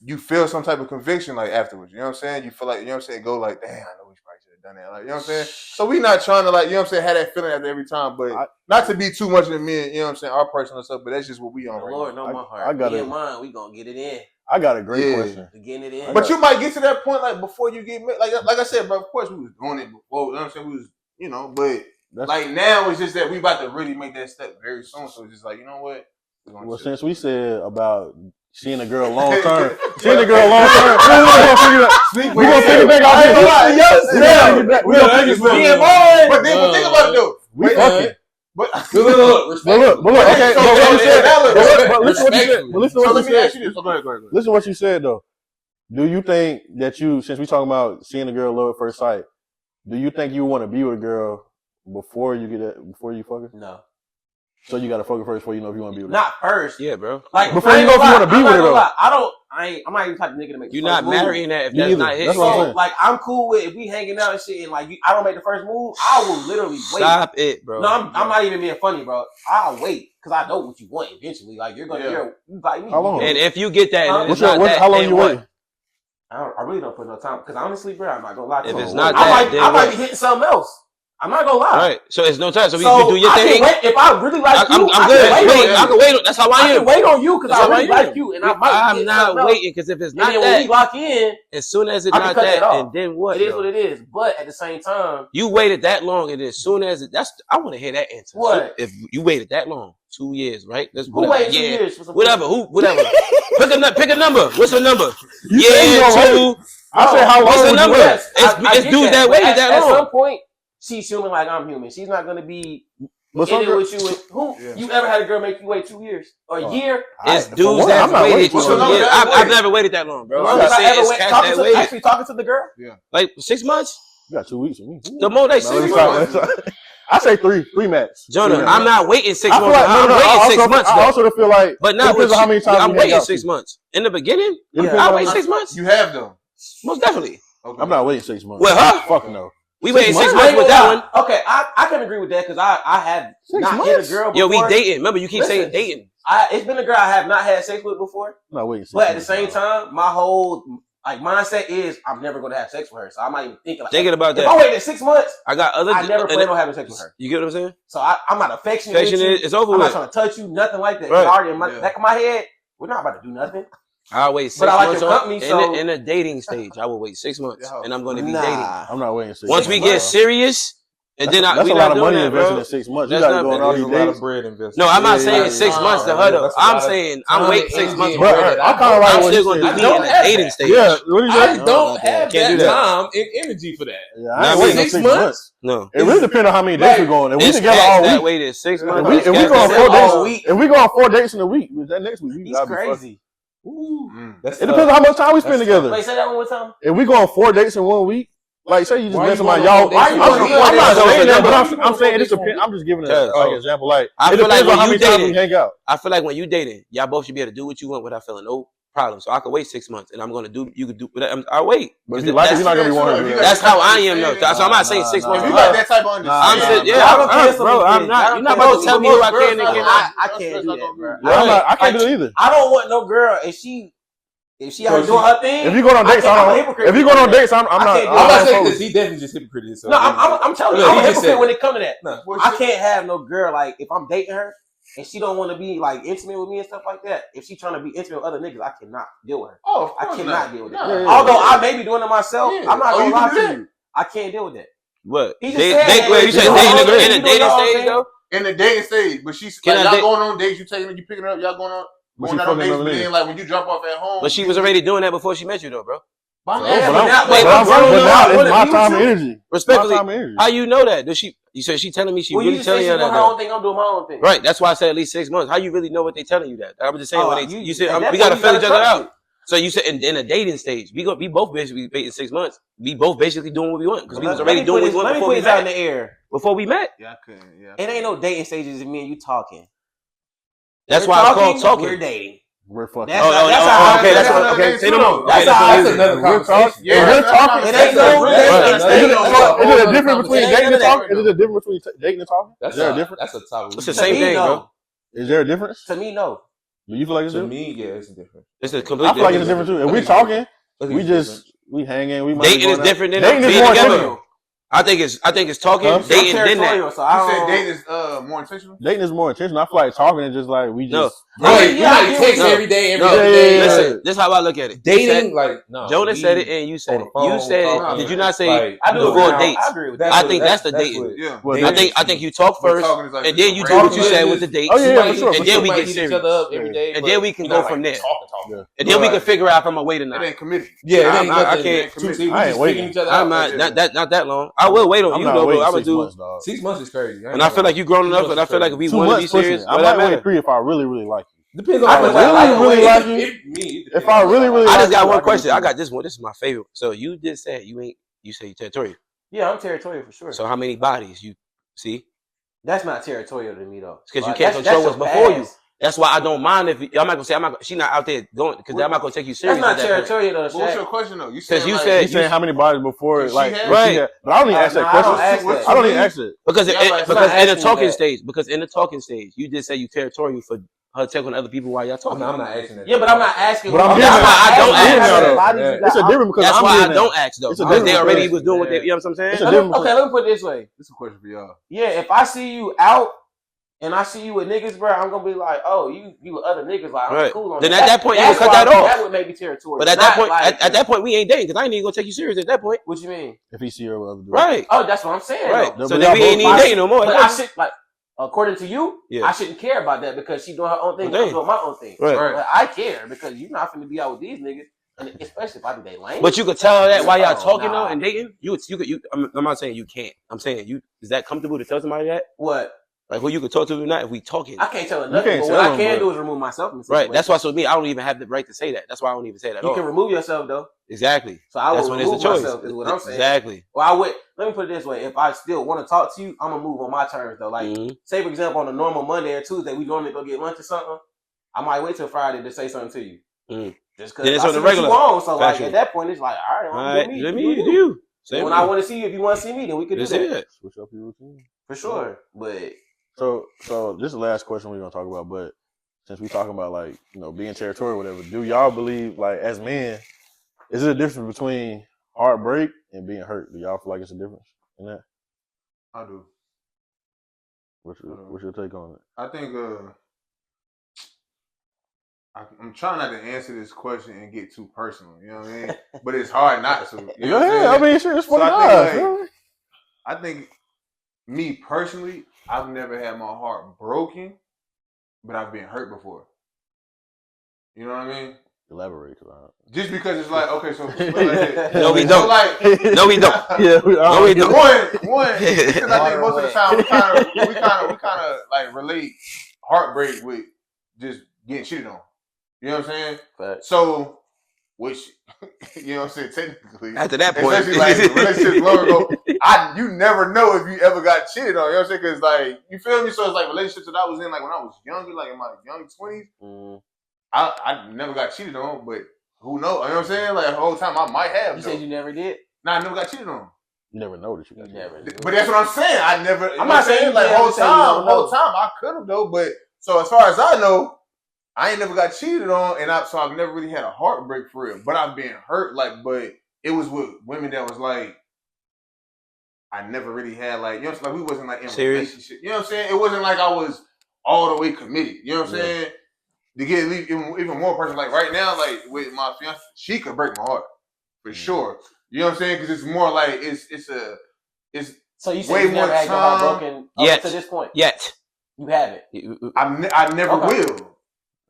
you feel some type of conviction like afterwards. You know what I'm saying? You feel like, you know what I'm saying? Go like, damn, I know we probably should have done that. Like, you know what I'm saying? So we not trying to like, you know what I'm saying, have that feeling after every time, but not to be too much of me, you know what I'm saying, our personal stuff, but that's just what we on. Lord, know my heart. I got Me it. and mine, we gonna get it in. I got a great question. We getting it in. But you might get to that point like before you get like I said, bro. Of course we was doing it before. You know what I'm saying? We was, you know, but like now it's just that we about to really make that step very soon. So it's just like, you know what? Well, since we said about seeing a girl long term, we gonna take it back off. We gonna take it back. But then think about it though. We fucking. But look. Okay. Listen what you said. Listen what you said though. Do you think that since we talking about seeing a girl love at first sight, do you think you want to be with a girl before you fuck her? No. So you gotta fuck her first before you know if you want to be with her. Not first. Yeah, bro. Like before you know if you want to be with her though. I'm not even the type of nigga to make the You're first not move. marrying that if that's not his. That's what I'm saying. Like I'm cool with if we hanging out and shit and like I don't make the first move, I will literally wait. Stop it, bro. No, I'm not even being funny, bro. I'll wait because I know what you want eventually. Like you're gonna hear you like me. How long? And if you get that, and it's how not that, long then you what? waiting? I really don't put no time because honestly, bro, I'm not gonna lie to you. If it's not I that, might be hitting something else. I'm not gonna lie. Right. So it's no time. So we do your thing. Wait. If I really like you, I'm good. I can wait. That's how I am. I can wait on you because I really like you, and I might. I'm not waiting because if it's not and then that, when we lock in, as soon as it's not that, and then what? It is what it is. But at the same time, you waited that long, and as soon as I want to hear that answer. What? If you waited that long, 2 years, right? Let's who waited 2 years? Whatever. Pick a number. What's the number? You say you 2. I said how long? What's the number? Yes, It's dudes that waited that long. At some point, she's human like I'm human. She's not gonna be in it with you. You ever had a girl make you wait 2 years or a year? It's dudes that waited 2 years. I've never waited that long, bro. Actually talking to the girl? Yeah. Like 6 months? You got 2 weeks with me. The more they 6 months. I say three max. Jonah, I'm not waiting 6 months. Like, I'm waiting 6 months. I also feel like, but not with how many times I'm waiting 6 months. In the beginning, I wait 6 months. You have them. Most definitely. Okay. I'm not waiting 6 months. Well, huh? Fuck no. We waited 6 months with that one. Okay, I can agree with that because I had not hit a girl before. Yo, we dating. Remember, you keep saying dating. It's been a girl I have not had sex with before. I'm not waiting 6 months. But months. at the same time, my whole mindset is I'm never going to have sex with her. So I'm not even thinking about that. If I waited 6 months, I got other. I never plan on having sex with her. You get what I'm saying? So I'm not affectionate. It's over I'm with. not trying to touch you, nothing like that. Right. Already in the back of my head, we're not about to do nothing. I'll wait 6 But I like months your company, so in a dating stage. I will wait 6 months, and I'm going to be dating. I'm not waiting 6 Once months. we get serious, and then that's we a not lot of doing money that, invested bro. in 6 months. You That's got to go on all these a lot of dates. bread invested. No, I'm not saying 6 months to her though. I'm saying I'm waiting 6 months. But I kind of like I'm what still you going to said. be in the dating stage. Yeah, what you I say? don't have Can't that do that. time and energy for that. Yeah, I ain't waiting 6 months. No. It really depends on how many dates we're going. If we It's together cats all that week, waited 6 months. if we go on 4 dates, if we go on 4 dates in a week, that next week we He's gotta be fucking. crazy. That's It depends on how much time we spend together. Wait, say that one more time. If we go on 4 dates in 1 week, like say you just Why messing you my going y'all. on 4 dates in I'm 1 week? not saying that, but You I'm saying it going just on 4 depends. I'm just giving Cause, like an example. Like I it feel like depends on when how you many times we dating, hang out. I feel like when you dating, y'all both should be able to do what you want without feeling no problem. So I could wait 6 months, and I'm gonna do. You could do. I'll wait. But if you like it, you're not gonna be wanting. That's how I am, though. So I'm not saying 6 months. If you got that type of understanding, Bro, I'm not. You're not about to tell me who I can and cannot. I can't do that, bro. I can't do it either. I don't want no girl if she out doing her thing. If you go on dates, if you go on dates, I'm not. I'm not saying this. He definitely just hypocrite himself. No, I'm telling you, Look, I'm he a just hypocrite said when it comes to that. No. I can't have no girl like if I'm dating her and she don't want to be like intimate with me and stuff like that, if she trying to be intimate with other niggas, I cannot deal with her. Oh, of course I cannot deal with it. Yeah. Although I may be doing it myself, Yeah. I'm not gonna you lie can do to that? you. I can't deal with that. What? He just said that. Wait, you said You know dating in you the dating know what I'm stage saying? though? In the dating stage, but she's Can like, I y'all date- going on dates, you taking it, you picking it up, y'all going out But she on fucking dates, another but nigga. then like when you drop off at home. But she was already doing that before she met you though, bro. But But now I wanna it's my be with time you. and energy. Respectfully, My time and energy. how you know that? Does she? You said she telling me she Well, really you said telling she you doing that her though? own thing. I'm doing my own thing. Right. That's why I said at least 6 months. How you really know what they telling you that? I was just saying Oh, when you said at that we gotta point, fill you each other gotta out. trust So you said in a dating stage, we both basically waiting 6 months. We both basically doing what we want because we was already doing what we want Let me before put we this out in met. the air. Before we met. Yeah, I couldn't. Yeah, It ain't no dating stages if me and you talking. That's We're why I called talking. We're dating. We're fucking. That's how okay. That's that's what. another Okay, thing say too, no though. more. That's Okay, how- that's That's what another We're conversation. talking. Yeah, We're that's talking. It ain't no dating Is stage. it a difference between It ain't dating and none of that. talking? Is it a difference between dating and talking? That's Is there a difference? That's a topic. It's the To same me, thing, no. bro. Is there a difference? To me, no. Do you feel like it's To different? me, yeah, it's different. It's a complete. I feel like it's difference. different too. If I we think it's talking, we different. just we hanging. We might be Dating is going out. different than Dating is being more together. intentional. I think it's talking, Huh? dating, then that. Territorial, so I You said don't. dating is more intentional. Dating is more intentional. I feel like talking is just like we No. just. Right, yeah, I we get like text what you- every day, No, every other day. yeah, listen, this is how I look at it. You Dating, said- like no. Jonas we said it and you said on it. the phone You said it. talking, Did you not say like, I do before agree. dates? I agree with that. I think that's the dating. what Yeah. Well, dating I think you talk But first, talking is like and then you a do what you regular- said with the dates. Oh, yeah, We might for sure, hit- for And then sure. we might get hit serious. each other up every day, And but then we can we go not, from like, there. talking. And then we can Right. figure out if I'm away or It not. ain't committed. Yeah, it I ain't nothing. can't- Two, we I ain't just waiting. picking each other I'm out. not that long. I will wait on I'm you not though, waiting but I'm gonna 6 do. months, dog. 6 months is crazy. And I feel like you grown enough, and I feel like if we 2 want to be months pushing serious, it. what I that might wait matter? 3 if I really, really like you. Depends on I how much really, really like you. Me, If I really, really I like just got you, one can question. do I it. got this one. This is my favorite. So you just said you say you territorial. Yeah, I'm territorial for sure. So how many bodies you see? That's not territorial to me though. Because you Like, can't control what's your before you. past. That's why I don't mind if I'm not gonna say she not out there going because I'm not gonna take you That's serious. not at that point. territorial though. But what's Shaq. your question though? You Because said you like, said You saying how many bodies before, She like, had- what she Right. had. But I don't even ask that Nah, I question. don't ask that. I don't even ask it. because Yeah, like, because in the asking talking that. stage, because in the talking stage, you just say you territorial for her taking other people while y'all talking. I'm not asking that. Yeah, but I'm not asking. But I'm that's hearing why that. I don't don't ask ask. that. Bodies you got. It's a different because That's I'm why I hearing don't that. ask though It's a because they different already question. was doing what they. You know what I'm saying? It's a different Okay, let me put it this way. This is a question for y'all. Yeah, if I see you out and I see you with niggas, bro, I'm gonna be like, oh, you with other niggas, like I'm Right. cool on Then that. at that point, you That's can cut why that off. That would make me territorial. But at Not that point, like, at that point, we ain't dating because I ain't even gonna take you serious at that point. what you mean? If he see her with other dudes. Right. Oh, that's what I'm saying. Right. Though. So But then we y'all ain't both- even dating no more. But I should like, according to you, Yeah. I shouldn't care about that because she doing her own thing. Well, I'm doing my own thing. Right. But I care because you're not finna be out with these niggas, and especially if I think they lame. But you could tell her that while y'all Oh, talking nah. though and dating. You could. I'm not saying you can't. I'm saying you. Is that comfortable to tell somebody that? What? Like who you could talk to or not if we talking? I can't tell her You nothing. can't But tell what I them, can but- do is remove myself from the Right. situation. That's why. So me, I don't even have the right to say that. That's why I don't even say that at You all. can remove yourself though. Exactly. So I That's will when it's a remove choice. myself. Is what I'm saying. Exactly. Well, I would. Let me put it this way: if I still want to talk to you, I'm gonna move on my terms though. Like, Mhm. say for example, on a normal Monday or Tuesday, we normally go get lunch or something. I might wait till Friday to say something to you. Mhm. Just Then because it's I on see the what you regular. on. So like Factual. at that point, it's like, all right, All I'm right. do me. Let you me do do you. you. And Same when here. I want to see you, if you want to see me, then we can do Just that say that. Switch up your routine. for sure. But So this is the last question we're gonna talk about, but since we talking about like, being territorial or whatever, do y'all believe like as men, is it a difference between heartbreak and being hurt? Do y'all feel like it's a difference in that? I do. What's your take on it? I think I'm trying not to answer this question and get too personal. You know what I mean? But it's hard not to. You know what I'm Yeah, I saying? mean shit, it's So funny. I think, I think me personally, I've never had my heart broken, but I've been hurt before. You know what I mean? Elaborate, cause Just because it's like, okay, so like, No, we so don't. like, No, we don't. yeah, No, we don't. one, because I think most of the time we kind of like relate heartbreak with just getting cheated on. You know what I'm saying? but So, which you know what I'm saying? Technically, After that point, especially like relationships long ago, you never know if you ever got cheated on. You know what I'm saying? Because like you feel me? So it's like relationships that I was in like when I was younger, like in my young 20s. I never got cheated on, but who knows? You know what I'm saying? Like the whole time I might have. you though. said you never did. Nah, I never got cheated on. you never know that you got You never did. But that's what I'm saying. I never. I'm not saying you like never whole say you never time. know. Whole time I could have though. But so as far as I know, I ain't never got cheated on, and so I've never really had a heartbreak for real. But I've been hurt. Like, but it was with women that was like, I never really had like, like we wasn't like in a Serious? relationship. You know what I'm saying? It wasn't like I was all the way committed. You know what I'm saying? To get even more personal. Like right now, like with my fiance, she could break my heart for sure. You know what I'm saying? Because it's more like it's So you said way you more never had your heart time. broken Yet. up to this point? Yet. You haven't. I never will.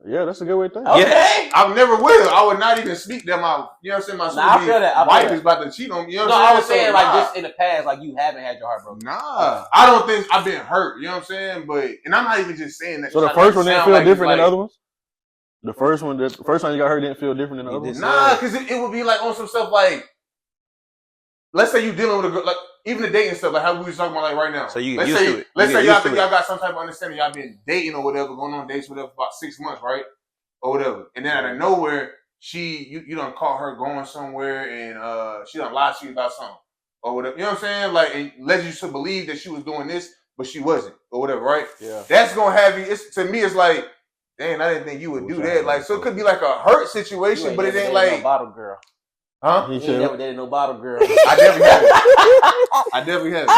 Yeah, that's a good way to think. Okay. I never will. I would not even speak that my, you know what I'm saying, my Nah, I feel that. wife is about to cheat on me. You know what No, I'm I was saying So, like nah. this in the past, like you haven't had your heart broken. Nah, I don't think I've been hurt. You know what I'm saying? But and I'm not even just saying that. So the trying to, first one didn't sound feel like different it's than the like- other ones? The first time you got hurt didn't feel different than the other ones? Nah, because it would be like on some stuff like, let's say you dealing with a girl, like even the dating stuff, like how we was talking about like right now. So you let's used say, to it. Let's You say get y'all used think to y'all got some type of understanding. Y'all been dating or whatever, going on dates, whatever, for about 6 months, right? Or whatever. And then out of nowhere, you done caught her going somewhere and she done lied to you about something. Or whatever. You know what I'm saying? Like, it led you to believe that she was doing this, but she wasn't. Or whatever, right? Yeah. That's gonna have you, to me, it's like, dang, I didn't think you would do that. Like, so it could be like a hurt situation, but it ain't like no bottle girl. huh? He You ain't said, never dated no bottle girl. I definitely haven't. I definitely haven't.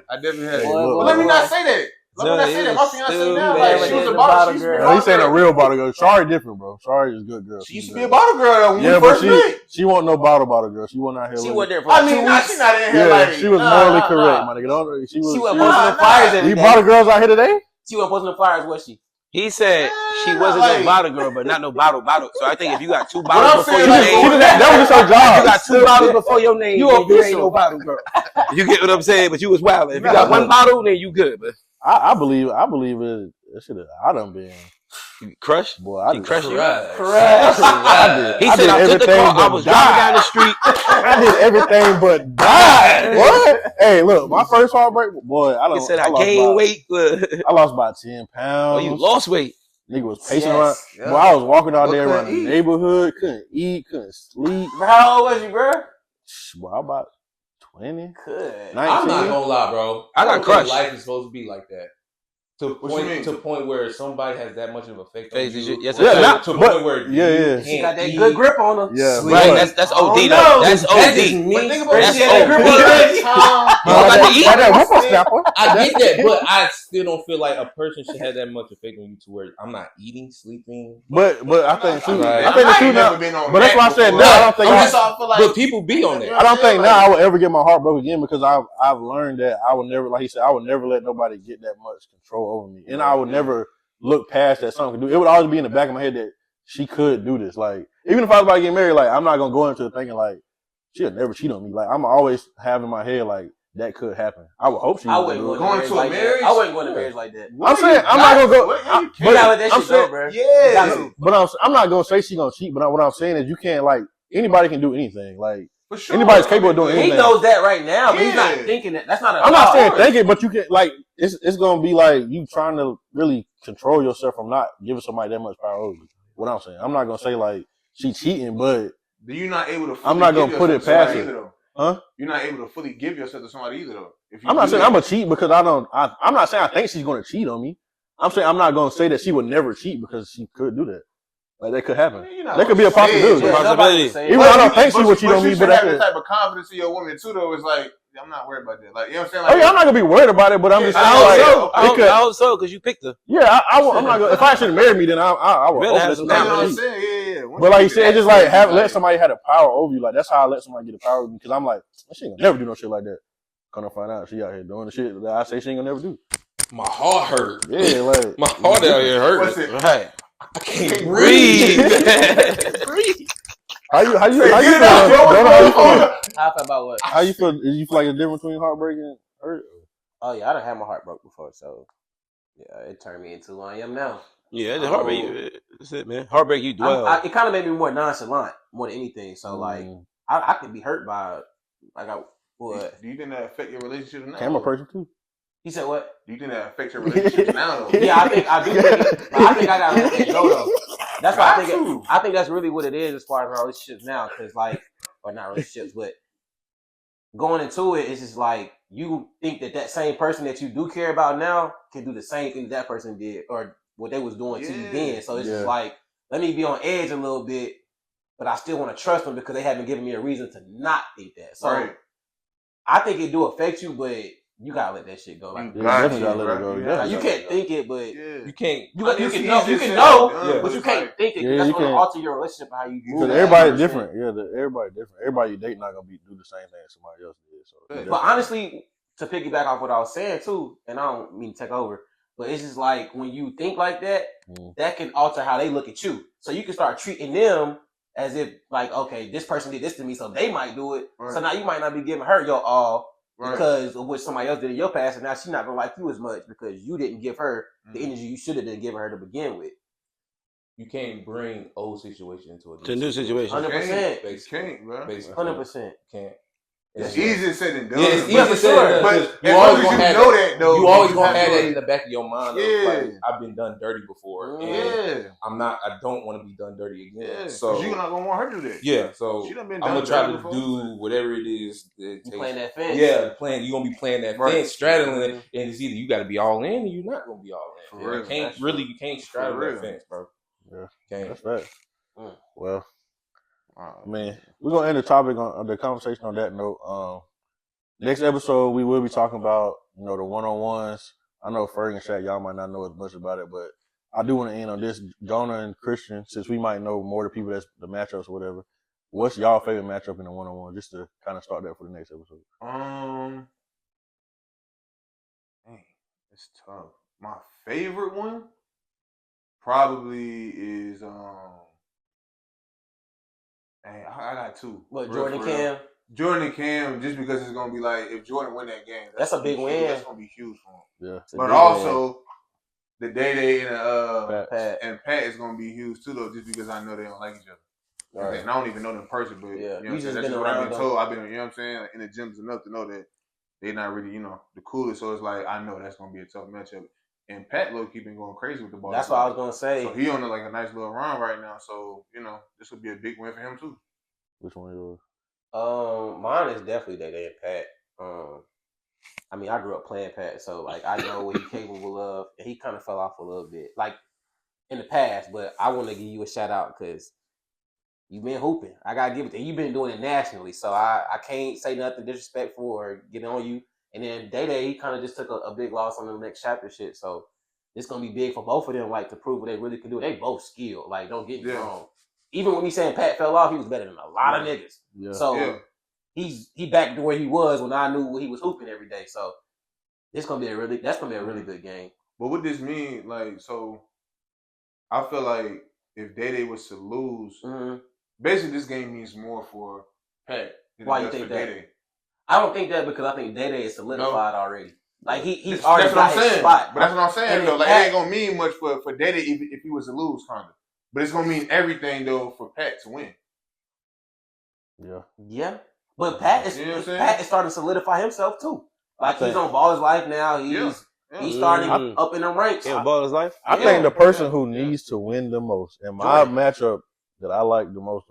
I definitely haven't. Boy, Well, boy, let me boy. not say that. Let me No, not say it that. My was fiance still now, bad. like, she was a The bottle. bottle She used to be girl. a no, bottle he's saying a girl. real bottle girl. Shari different, bro. Shari is a good girl. She used to be a bottle girl though when Yeah, we but first met. she wasn't no bottle girl. She wasn't out here. She living- wasn't there for I 2 mean, nah, weeks. she not in here Yeah, like she was morally correct, my nigga. Don't, she was. She wasn't Nah, posting the nah. flyers every These day. bottle girls out here today? She wasn't posting the flyers, was she? He said she wasn't like- no bottle girl, but not no bottle. So I think if you got 2 I'm bottles before saying, your like, She name, did that was just her job. if you got 2 bottles before your name, You then you ain't official. no bottle girl. You get what I'm saying? But you was wild. If you Nah, got 1 look. bottle, then you good. But I believe it. That should have. I done been. you crushed. Boy, I He did. crushed you. Correct. He I said did I took the everything car. I but was driving down the street. I did everything but die. What? Hey, look, my first heartbreak, boy. He said I lost gained about, weight. I lost about 10 pounds. Oh, you lost weight. Nigga was pacing Yes. around. Boy, I was walking all But day couldn't around the eat. neighborhood. Couldn't eat. Couldn't sleep. How old was you, bro? Boy, I'm about 20, Good. 19. I'm not gonna lie, bro. I got don't think crushed. Life is supposed to be like that. To What you mean? point where somebody has that much of an effect on Face is you. shit. Yes, or it to, does. to a but- point where yeah, you yeah. can't She got that eat. good grip on her. Yeah, Sleep. Right, but- that's Oh, OD no. though. That's That's just OD. me. But think about That's she had that grip OD. on that time. You don't got to eat. That whoop snapper. I get that, but I still don't feel like a person should have that much effect on you to where I'm not eating, sleeping. But I think too. Right. I think the ain't truth never now. been on But that's that why I said before. now. I don't think. That's all I feel like. But people be on that. I don't think now I would ever get my heart broken again because I've learned that I would never, like he said, I would never let nobody get that much control over me, and I would never look past that something could do. It would always be in the back of my head that she could do this. Like even if I was about to get married, like I'm not gonna go into it thinking like she'll never cheat on me. Like I'm always have in my head like that could happen. I would hope she I would wouldn't do go it. into Going marriage to a like marriage? that. I wouldn't go into marriage like that. I'm saying I'm not gonna go. What? I- You You but gotta let that I'm shit saying, go, bro. Yeah. but I'm not gonna say she's gonna cheat. But what I'm saying is you can't like anybody can do anything. Like For sure. anybody's capable of doing He anything. knows that right now, but he's not Yeah. thinking that. That's not a I'm not saying thought. think it, but you can like it's gonna be like you trying to really control yourself from not giving somebody that much power over you. What I'm saying, I'm not gonna say like she cheating, but You're not able to. Fully I'm not gonna give put yourself it to somebody past her. either, though. Huh? You're not able to fully give yourself to somebody either, though. If you I'm not do saying that. I'm gonna cheat because I'm not saying I think she's gonna cheat on me. I'm saying I'm not gonna say that she would never cheat because she could do that. Like that could happen. You're not That could be a gonna say it, possibility. Yeah, but- nobody would say it. Even though I don't think she would cheat on me, you but should that's have it. the type of confidence in your woman too, though. It's like I'm not worried about that. Like you know what I'm saying? Oh Like, yeah, I'm not gonna be worried about it, but I'm just I saying hope like so. I it could. hope so because you picked her. Yeah, I'm not gonna. If I shouldn't marry me, then I would Better hope have that some she's you not know what gonna I'm cheat. saying? Yeah. Once But like you get said, that it's just like serious, let somebody have the power over you. Like that's how I let somebody get the power over me because I'm like she ain't gonna never do no shit like that. Gonna find out she out here doing the shit that I say she ain't gonna never do. My heart hurt. Yeah, like My heart out here What's hurt. it? Right. I can't Breathe. breathe. Breathe. how you Get feel? it out, bro. Jonah, how you feel? How I feel about what? How you feel? Do you feel like the difference between heartbreak and hurt? Oh yeah, I done had my heart broke before, so yeah, it turned me into who I am now. Yeah, the heartbreak. That's it, man. Heartbreak, you dwell. It kind of made me more nonchalant more than anything. So like, I could be hurt by like what? Do you think that affect your relationship now? Camera person too. He said what? Do you think that affects your relationship now? Though? Yeah, I do. I think I gotta let that go though. That's why Got to. I think that's really what it is as far as our relationships now, because like, or not relationships, but going into it, it's just like you think that same person that you do care about now can do the same thing that person did or what they was doing to you then. So it's just like, let me be on edge a little bit, but I still want to trust them because they haven't given me a reason to not think that. So Right. I think it do affect you, but you gotta let that shit go. Like, You definitely gotta let it go. bro. Definitely you gotta can't think it, but You can't. you I can guess know, it's you just can said know, and done, Yeah. but you it's can't like- think it. 'Cause Yeah, that's you gonna can't. alter your relationship, how you move. Because everybody's 100%. different. Yeah, everybody different. Everybody you date not gonna do the same thing somebody else did. So, But But honestly, to piggyback off what I was saying too, and I don't mean to take over, but it's just like when you think like that, that can alter how they look at you. So you can start treating them as if like, okay, this person did this to me, so they might do it. Right. So now you might not be giving her your all Right. because of what somebody else did in your past, and now she's not gonna like you as much because you didn't give her Mm. the energy you should have been giving her to begin with. You can't bring old situation into To a new situation. 100%. You can't, bro. Basically, 100%. can't. It's easier said than done. Yeah, it's Yeah, easy for to say sure. that, But because as long as you know that, though, you always you gonna have have to that do in it. the back of your mind. Yeah. Of like, I've been done dirty before, and Yeah. I don't want to be done dirty again. Yeah. So So you're not gonna want her to do that. yeah, so She done been I'm done gonna try dirty to before. do whatever it is that it You takes. playing that fence. Yeah, you're gonna be playing that Right. fence, straddling it, and it's either you got to be all in, or you're not gonna be all in. For You real. can't That's really, you can't straddle For that real. fence, bro. Yeah, Can't. that's right. Mm. Well, I mean, we're gonna end the topic on the conversation on that note. Next episode we will be talking about the 1-on-ones. I know Ferg and Shaq, y'all might not know as much about it, but I do want to end on this. Jonah and Christian, since we might know more of the people that's the matchups or whatever. What's y'all favorite matchup in the 1-on-one? Just to kind of start that for the next episode. Dang, it's tough. My favorite one probably is dang, I got two. What, For Jordan real. Cam? Jordan and Cam, just because it's gonna be like if Jordan win that game, That's a gonna be big huge. win. That's gonna be huge for him. Yeah. But big also the Day and Pat. and Pat is gonna be huge too, though, just because I know they don't like each other. Right. And I don't even know them in person, but Yeah. you know what You I'm just saying? That's been just what I've around been them. told. I've been, you know what I'm saying, in the gyms enough to know that they're not really, the coolest. So it's like I know that's gonna be a tough matchup. And Pat low key been going crazy with the ball. That's what I was gonna say. So he on like a nice little run right now. So this would be a big win for him too. Which one yours? Mine is definitely Day and Pat. I mean, I grew up playing Pat, so like I know what he's capable of, and he kind of fell off a little bit, like in the past. But I want to give you a shout out because you've been hooping. I gotta give it to you. You've been doing it nationally, so I can't say nothing disrespectful or get on you. And then Day, he kind of just took a big loss on the next chapter shit. So it's gonna be big for both of them, like to prove what they really can do. They both skilled. Like, don't get me wrong. Even with me saying Pat fell off, he was better than a lot of niggas. Yeah. So he back to where he was when I knew he was hooping every day. So that's gonna be a really good game. But what this mean, like, so I feel like if Day was to lose, basically this game means more for Pat. Why you think that? Day-Day. I don't think that because I think Day is solidified already. Like he's That's already what got I'm his saying. spot. But that's what I'm saying And though. Like Pat, it ain't gonna mean much for Day if he was to lose, kind of. But it's gonna mean everything though for Pat to win. Yeah. But Pat is starting to solidify himself too. Like he's on Baller's Life now. He's starting up in the ranks. Yeah, Baller's Life. I think the person who needs to win the most, and my matchup that I like the most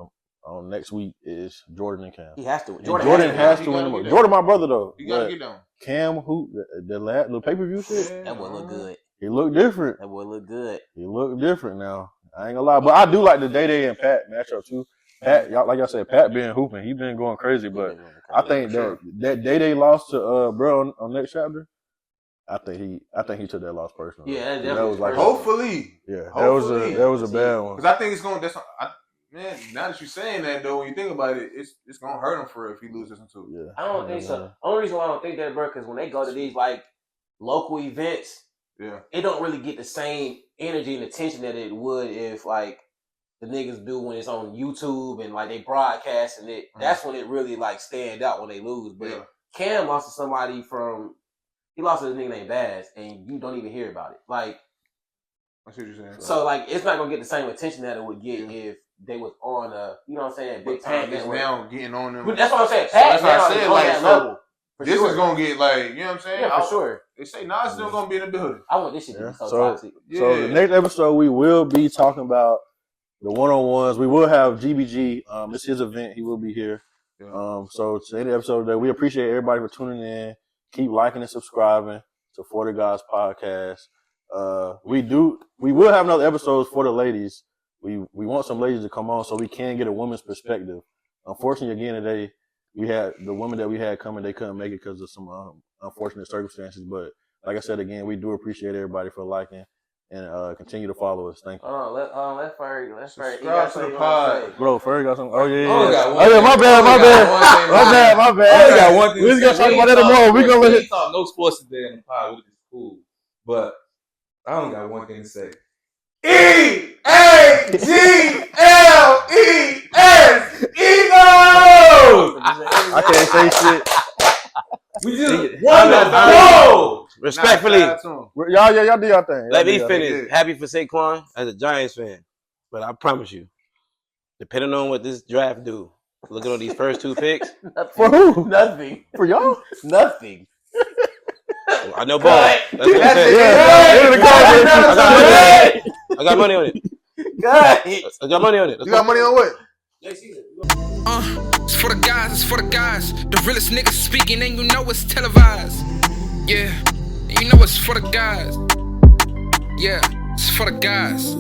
on next week is Jordan and Cam. He has to. Jordan has to win the most. Jordan, my brother though. You gotta get down. Cam, who the pay-per-view shit? That would look good. He looked different. That would look good. He looked different now. I ain't gonna lie, but I do like the Day and Pat matchup too. Pat, y'all, like I said, Pat been hooping. He been going crazy, but I think that Day lost to bro on next chapter. I think he took that loss personally. Yeah, that that was like hopefully. Yeah, that was a bad one. Because I think it's going. Man, now that you're saying that though, when you think about it, it's gonna hurt him for real if he loses this one too. Yeah, I don't think so. Only reason why I don't think that, bro, because when they go to these like local events, it don't really get the same energy and attention that it would if like the niggas do when it's on YouTube and like they broadcasting it. That's when it really like stand out when they lose. But Cam lost to somebody he lost to a nigga named Baz, and you don't even hear about it. Like, I see what you're saying. So like it's not gonna get the same attention that it would get if they was on you know what I'm saying, big time. Pat is now getting on them. That's what I'm saying. Pat so that's what I said. Like, that level. This is gonna get like, you know what I'm saying? Yeah, for sure. They say Nas still gonna be in the building. I want this shit to be so toxic. So the next episode we will be talking about the 1-on-ones. We will have GBG. It's his event. He will be here. So to end the episode today, we appreciate everybody for tuning in. Keep liking and subscribing to For the Guyz podcast. We will have another episodes for the ladies. We want some ladies to come on so we can get a woman's perspective. Unfortunately, again today, we had the women that we had coming, they couldn't make it because of some unfortunate circumstances. But like I said again, we do appreciate everybody for liking and continue to follow us. Thank you. Let's Ferg. Subscribe to the pod. Bro, Ferg got some. Oh yeah. My bad. My bad. I only got one thing. We just gonna talk about that tomorrow. We gonna let it. Talk no sports today in the pod, which is cool. But I only got one thing to say. EAGLES Eagles! I can't say shit. We just won the goal. Respectfully, Y'all do your thing. let me finish. Happy for Saquon as a Giants fan, but I promise you, depending on what this draft do, looking at these first 2 picks, For who? Nothing. For y'all? Nothing. I know ball. That's what I'm saying. I got money on it. I got money on it. You got money on what? It's for the guys, it's for the guys. The realest niggas speaking and you know it's televised. Yeah, you know it's for the guys. Yeah, it's for the guys.